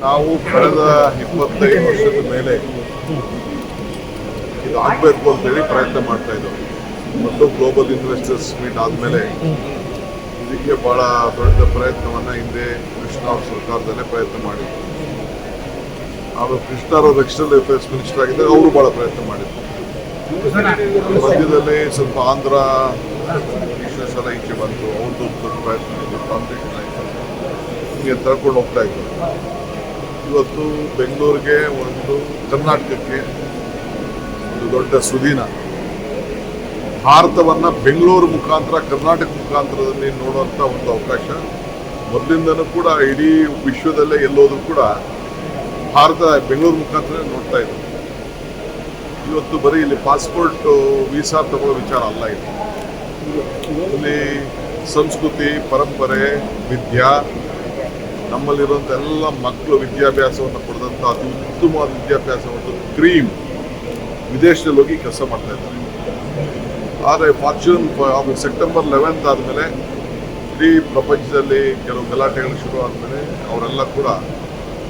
ನಾವು ಕಳೆದ 25 ವರ್ಷದ ಮೇಲೆ ಇದು ಆಗಬೇಕು ಅಂತೇಳಿ ಪ್ರಯತ್ನ ಮಾಡ್ತಾ ಇದ್ದೆವು. ಮತ್ತು ಗ್ಲೋಬಲ್ ಇನ್ವೆಸ್ಟರ್ಸ್ ಮೀಟ್ ಆದಮೇಲೆ ಇದಕ್ಕೆ ಬಹಳ ದೊಡ್ಡ ಪ್ರಯತ್ನವನ್ನು ಹಿಂದೆ ಕೃಷ್ಣ ಅವ್ರ ಸರ್ಕಾರದಲ್ಲೇ ಪ್ರಯತ್ನ ಮಾಡಿದ್ರು. ಅವರು ಕೃಷ್ಣ ಅವರು ಎಕ್ಸ್ಟರ್ನಲ್ ಅಫೇರ್ಸ್ ಮಿನಿಸ್ಟರ್ ಆಗಿದ್ದಾಗ ಅವರು ಬಹಳ ಪ್ರಯತ್ನ ಮಾಡಿದ್ರು. ಮಧ್ಯದಲ್ಲಿ ಸ್ವಲ್ಪ ಆಂಧ್ರ ಬಿಸ್ನೆಸ್ ಎಲ್ಲ ಈಚೆ ಬಂತು, ಅವ್ರದ್ದು ದೊಡ್ಡ ಪ್ರಯತ್ನ ಇತ್ತು, ಕಾಂಪಿಟೇಷನ್ ಆಯಿತು, ಹಿಂಗೆ ತಳ್ಕೊಂಡು ಹೋಗ್ತಾ ಇದ್ರು. ಇವತ್ತು ಬೆಂಗಳೂರಿಗೆ ಒಂದು ಕರ್ನಾಟಕಕ್ಕೆ ಒಂದು ದೊಡ್ಡ ಸುದಿನ ಭಾರತವನ್ನು ಬೆಂಗಳೂರು ಮುಖಾಂತರ ಕರ್ನಾಟಕ ಮುಖಾಂತರದಲ್ಲಿ ನೋಡುವಂಥ ಒಂದು ಅವಕಾಶ ಮೊದಲಿಂದನೂ ಕೂಡ ಇಡೀ ವಿಶ್ವದಲ್ಲೇ ಎಲ್ಲೋದ್ರೂ ಕೂಡ ಭಾರತ ಬೆಂಗಳೂರು ಮುಖಾಂತರ ನೋಡ್ತಾ ಇದ್ರು. ಇವತ್ತು ಬರೀ ಇಲ್ಲಿ ಪಾಸ್ಪೋರ್ಟ್ ವೀಸಾ ತಗೊಳ್ಳೋ ವಿಚಾರ ಅಲ್ಲ. ಇಲ್ಲಿ ಸಂಸ್ಕೃತಿ, ಪರಂಪರೆ, ವಿದ್ಯಾ, ನಮ್ಮಲ್ಲಿರುವಂಥ ಎಲ್ಲ ಮಕ್ಕಳು ವಿದ್ಯಾಭ್ಯಾಸವನ್ನು ಪಡೆದಂಥ ಅತಿ ಉತ್ತಮವಾದ ವಿದ್ಯಾಭ್ಯಾಸವನ್ನು ಕ್ರೀಮ್ ವಿದೇಶದಲ್ಲಿ ಹೋಗಿ ಕೆಲಸ ಮಾಡ್ತಾ ಇದ್ದಾರೆ. ಆದರೆ ಸೆಪ್ಟೆಂಬರ್ 11 ಆದಮೇಲೆ ಇಡೀ ಪ್ರಪಂಚದಲ್ಲಿ ಕೆಲವು ಗಲಾಟೆಗಳು ಶುರು ಆದಮೇಲೆ ಅವರೆಲ್ಲ ಕೂಡ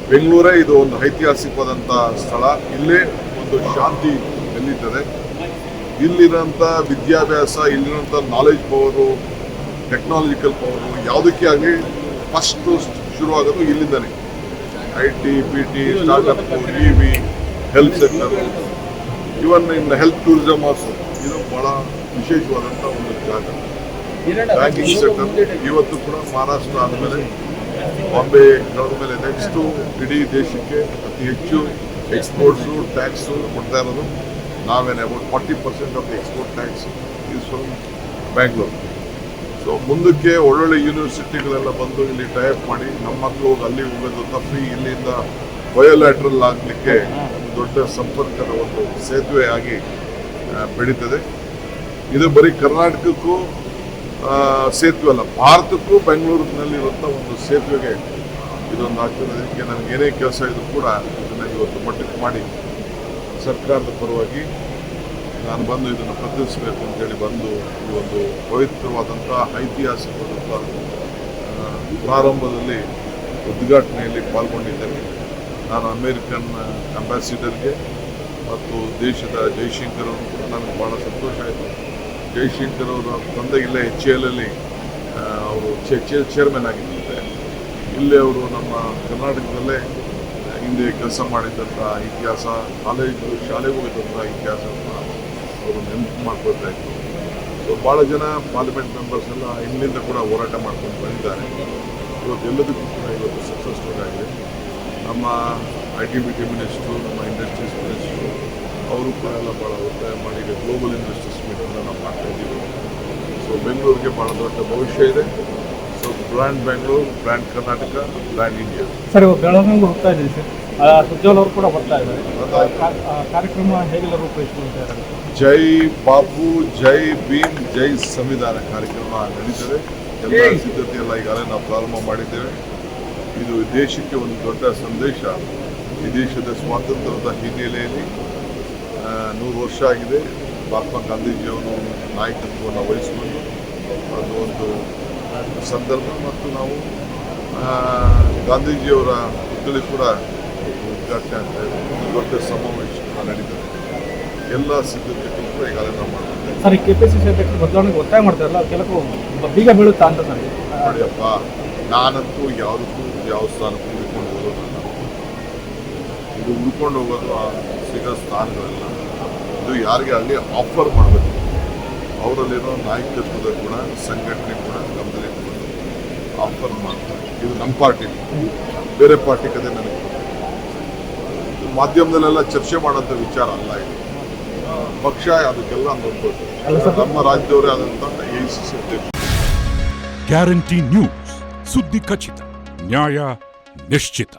ಬೆಂಗಳೂರೇ ಇದು ಒಂದು ಐತಿಹಾಸಿಕವಾದಂಥ ಸ್ಥಳ, ಇಲ್ಲೇ ಒಂದು ಶಾಂತಿ ನೆಲ್ಲೀತದೆ, ಇಲ್ಲಿರೋಂಥ ವಿದ್ಯಾಭ್ಯಾಸ, ಇಲ್ಲಿರೋಂಥ ನಾಲೆಜ್ ಪವರು, ಟೆಕ್ನಾಲಜಿಕಲ್ ಪವರು ಯಾವುದಕ್ಕೆ ಆಗಲಿ ಫಸ್ಟು ಶುರುವಾಗೋದು ಇಲ್ಲಿಂದನೇ. IT, PT, startup, EV, health sector, even in health tourism also ಇದು ಭಾಳ ವಿಶೇಷವಾದಂಥ ಒಂದು ಜಾಗ. ಬ್ಯಾಂಕಿಂಗ್ ಸೆಕ್ಟರ್ ಇವತ್ತು ಕೂಡ ಮಹಾರಾಷ್ಟ್ರ ಆದಮೇಲೆ ಬಾಂಬೆ ಕಳೆದ ಮೇಲೆ ನೆಕ್ಸ್ಟು ಇಡೀ ದೇಶಕ್ಕೆ ಅತಿ ಹೆಚ್ಚು ಎಕ್ಸ್ಪೋರ್ಟ್ಸು ಟ್ಯಾಕ್ಸು ಕೊಡ್ತಾ ಇರೋದು ನಾವೇನೆ. About 40% of the export tax is from Bangalore. So ಮುಂದಕ್ಕೆ ಒಳ್ಳೊಳ್ಳೆ ಯೂನಿವರ್ಸಿಟಿಗಳೆಲ್ಲ ಬಂದು ಇಲ್ಲಿ ಟೈಅಪ್ ಮಾಡಿ ನಮ್ಮ ಮಕ್ಕಳು ಹೋಗಿ ಅಲ್ಲಿ ಹೋಗೋದು ತಪ್ಪಿ ಇಲ್ಲಿಂದ ಬಯೋಲ್ಯಾಟ್ರಲ್ ಆಗಲಿಕ್ಕೆ ದೊಡ್ಡ ಸಂಪರ್ಕದ ಒಂದು ಸೇತುವೆ ಆಗಿ ಬೆಳೀತದೆ. ಇದು ಬರೀ ಕರ್ನಾಟಕಕ್ಕೂ ಸೇತುವೆ ಅಲ್ಲ, ಭಾರತಕ್ಕೂ ಬೆಂಗಳೂರಿನಲ್ಲಿರುವಂಥ ಒಂದು ಸೇತುವೆಗೆ ಇದೊಂದು ಆಗ್ತದೆ. ಇದಕ್ಕೆ ನನಗೇನೇ ಕೆಲಸ ಇದ್ರೂ ಕೂಡ ಇದನ್ನು ಇವತ್ತು ಮಟ್ಟಕ್ಕೆ ಮಾಡಿ ಸರ್ಕಾರದ ಪರವಾಗಿ ನಾನು ಬಂದು ಇದನ್ನು ಪ್ರತಿನಿಧಿಸಬೇಕು ಅಂತೇಳಿ ಬಂದು ಈ ಒಂದು ಪವಿತ್ರವಾದಂಥ ಐತಿಹಾಸಿಕವಾದಂಥ ಪ್ರಾರಂಭದಲ್ಲಿ ಉದ್ಘಾಟನೆಯಲ್ಲಿ ಪಾಲ್ಗೊಂಡಿದ್ದೇನೆ. ನಾನು ಅಮೇರಿಕನ್ ಅಂಬಾಸಿಡರ್ಗೆ ಮತ್ತು ದೇಶದ ಜೈಶಂಕರ್ ಅವರು ಕೂಡ ನನಗೆ ಭಾಳ ಸಂತೋಷ ಆಯಿತು. ಜೈಶಂಕರ್ ಅವರ ತಂದೆ ಇಲ್ಲೇ HAL ಅವರು ಚೇರ್ಮನ್ ಆಗಿದ್ದಂತೆ. ಇಲ್ಲೇ ಅವರು ನಮ್ಮ ಕರ್ನಾಟಕದಲ್ಲೇ ಹಿಂದೆ ಕೆಲಸ ಮಾಡಿದ್ದಂಥ ಇತಿಹಾಸ, ಶಾಲೆಗೆ ಹೋಗಿದ್ದಂಥ ಇತಿಹಾಸವನ್ನು ಅವರು ನೆನಪು ಮಾಡ್ಕೊಳ್ತಾ ಇದ್ರು. ಸೊ ಭಾಳ ಜನ ಪಾರ್ಲಿಮೆಂಟ್ ಮೆಂಬರ್ಸ್ ಎಲ್ಲ ಇಲ್ಲಿಂದ ಕೂಡ ಹೋರಾಟ ಮಾಡ್ಕೊಂಡು ಬಂದಿದ್ದಾರೆ. ಇವತ್ತು ಎಲ್ಲದಕ್ಕೂ ಕೂಡ ಇವತ್ತು ಸಕ್ಸಸ್ಫುಲ್ ಆಗಿದೆ. ನಮ್ಮ ITBT ಮಿನಿಸ್ಟ್ರು, ನಮ್ಮ ಇಂಡಸ್ಟ್ರೀಸ್ ಮಿನಿಸ್ಟ್ರು ಅವರು ಕೂಡ ಎಲ್ಲ ಭಾಳ ಒತ್ತಾಯ ಮಾಡಿ ಈಗ ಗ್ಲೋಬಲ್ ಇನ್ವೆಸ್ಟರ್ಸ್ ಮೀಟನ್ನು ನಾವು ಮಾಡ್ತಾ ಇದ್ದೀವಿ. ಸೊ ಬೆಂಗಳೂರಿಗೆ ಭಾಳ ದೊಡ್ಡ ಭವಿಷ್ಯ ಇದೆ. So brand Bengaluru, brand Karnataka, brand India. Sir ಬೆಳಗಾವಿಗೆ ಹೋಗ್ತಾ ಇದ್ದೀವಿ ಸರ್, ಸುಜ್ವಲ್ ಅವರು ಕೂಡ ಬರ್ತಾ ಇದ್ದಾರೆ. ಕಾರ್ಯಕ್ರಮ ಹೇಗೆಲ್ಲ ರೂಪುರೇಷಿಸಿದ್ದಾರೆ? ಜೈ ಬಾಪು, ಜೈ ಭೀಮ್, ಜೈ ಸಂವಿಧಾನ ಕಾರ್ಯಕ್ರಮ ನಡೀತದೆ. ಎಲ್ಲ ಸಿದ್ಧತೆ ಎಲ್ಲ ಈಗಾಗಲೇ ನಾವು ಪ್ರಾರಂಭ ಮಾಡಿದ್ದೇವೆ. ಇದು ದೇಶಕ್ಕೆ ಒಂದು ದೊಡ್ಡ ಸಂದೇಶ. ಈ ದೇಶದ ಸ್ವಾತಂತ್ರ್ಯದ ಹಿನ್ನೆಲೆಯಲ್ಲಿ 100 ವರ್ಷ ಆಗಿದೆ. ಮಹಾತ್ಮ ಗಾಂಧೀಜಿಯವರು ನಾಯಕತ್ವವನ್ನು ವಹಿಸಿಕೊಂಡು ಅದು ಒಂದು ಸಂದರ್ಭ. ಮತ್ತು ನಾವು ಗಾಂಧೀಜಿಯವರ ಹುಟ್ಟಲಿ ಕೂಡ ಉದ್ಘಾಟನೆ ಆಗ್ತಾ ಇದೆ. ಒಂದು ದೊಡ್ಡ ಸಮಾವೇಶ ನಡೀತದೆ. ಎಲ್ಲ ಸಿದ್ಧತೆಗಳು ಕೂಡ ಈಗಾಗಲೇ ನಾವು ಮಾಡ್ತಿದ್ದೇವೆ. ಸರ್, KPCC ಅಧ್ಯಕ್ಷರು ಬದಲಾವಣೆಗೆ ಒತ್ತಾಯ ಮಾಡ್ತಾರಲ್ಲ, ಕೆಲವು ಬೀಗ ಬೀಳುತ್ತಾ ಅಂತ ಸರ್? ನೋಡಿಯಪ್ಪ, ನಾನಂತೂ ಯಾವುದಕ್ಕೂ ಯಾವ ಸ್ಥಾನಕ್ಕೂ ಹುಡ್ಕೊಂಡು ಹೋಗೋದಲ್ಲ. ಇದು ಹುಡ್ಕೊಂಡು ಹೋಗೋದು ಸಿಗೋ ಸ್ಥಾನಗಳಲ್ಲ. ಇದು ಯಾರಿಗೆ ಆಗಲಿ ಆಫರ್ ಮಾಡಬೇಕು. ಅವರಲ್ಲಿರೋ ನಾಯಕತ್ವದ ಗುಣ, ಸಂಘಟನೆ ಗುಣ ಗಮನದಲ್ಲಿಟ್ಕೊಂಡು ಆಫರ್ ಮಾಡ್ತಾರೆ. ಇದು ನಮ್ಮ ಪಾರ್ಟಿ, ಬೇರೆ ಪಾರ್ಟಿ ಕತೆ ನನಗೆ ಮಾಧ್ಯಮದಲ್ಲೆಲ್ಲ ಚರ್ಚೆ ಮಾಡೋಂಥ ವಿಚಾರ ಅಲ್ಲ. ಇದು ಪಕ್ಷ ಅದಕ್ಕೆಲ್ಲ ನೋಡ್ಬೋದು. ನಮ್ಮ ರಾಜ್ಯದವರೇ ಆದಂಥ AICC ಅಧ್ಯಕ್ಷ. ಗ್ಯಾರಂಟಿ ನ್ಯೂಸ್, ಸುದ್ದಿ ಖಚಿತ, ನ್ಯಾಯ ನಿಶ್ಚಿತ.